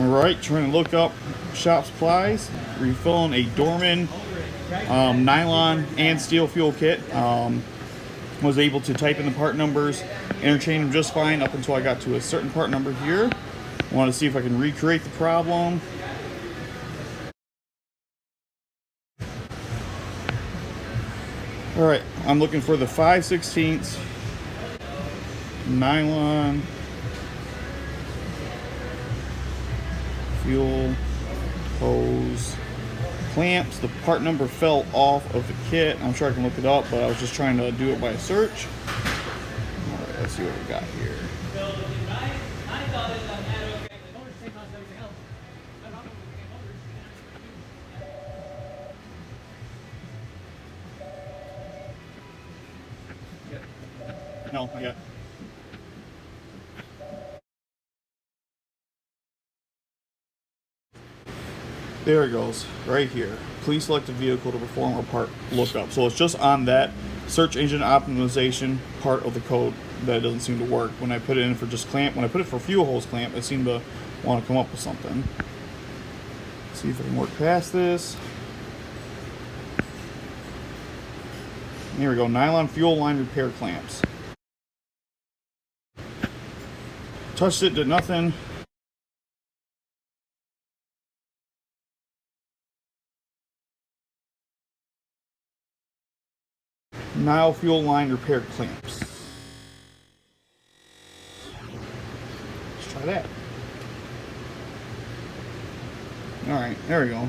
Alright, trying to look up shop supplies. Refilling a Dorman nylon and steel fuel kit. Was able to type in the part numbers, interchange them just fine up until I got to a certain part number here. I want to see if I can recreate the problem. Alright, I'm looking for the 5/16 nylon fuel hose clamps. The part number fell off of the kit. I'm sure I can look it up, but I was just trying to do it by a search. Alright, let's see what we got here. No, not yet. There it goes, right here. Please select a vehicle to perform a part lookup. So it's just on that search engine optimization part of the code that it doesn't seem to work. When I put it in for just clamp, when I put it for fuel hose clamp, it seemed to want to come up with something. Let's see if I can work past this. Here we go, nylon fuel line repair clamps. Touched it, did nothing. Nile fuel line repair clamps. Let's try that. Alright, there we go.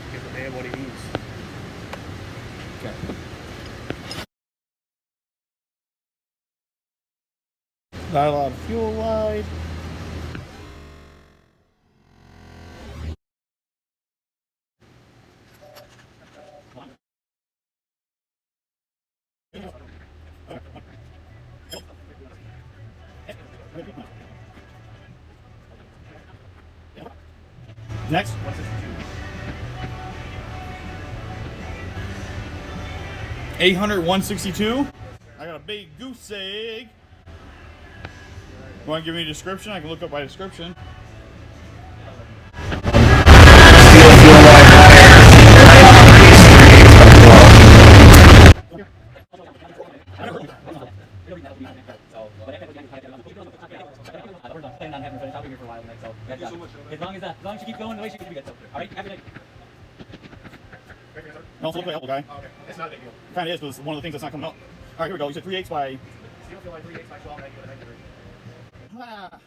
Give the man what he needs. Okay. Nylon fuel line. Next. 800, 162. I got a big goose egg. You want to give me a description? I can look up by description. As long as you keep going the way she can be good. All right, have a good night. No, it's a look like Apple guy. Okay, it's not a big deal. Kind of is, but it's one of the things that's not coming up. All right, here we go. You said 3/8 by. Steel feel like 3/8 by 12, negative, negative. Ah.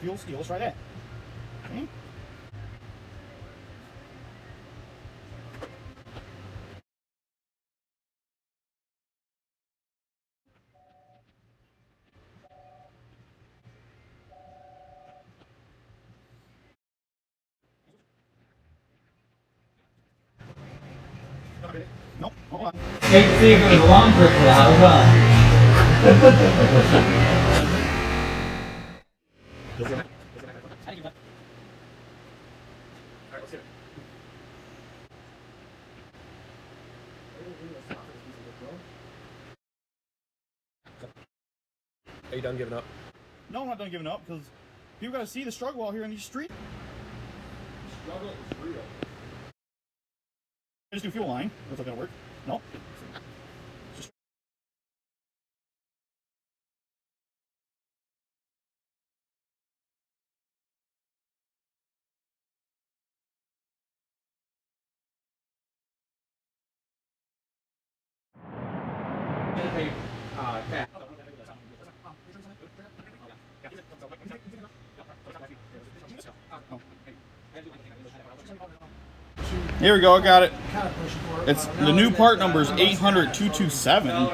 Fuel steel. Let's try that. Okay. Nope. Hold on. Hate to see if it was a long trip for the house, Are you done giving up? No, I'm not done giving up because people got to see the struggle out here in these streets. Struggle is real. Just do fuel line. Looks like that'll work. No. Just Here we go, I got it. It's the new part number is 800-227.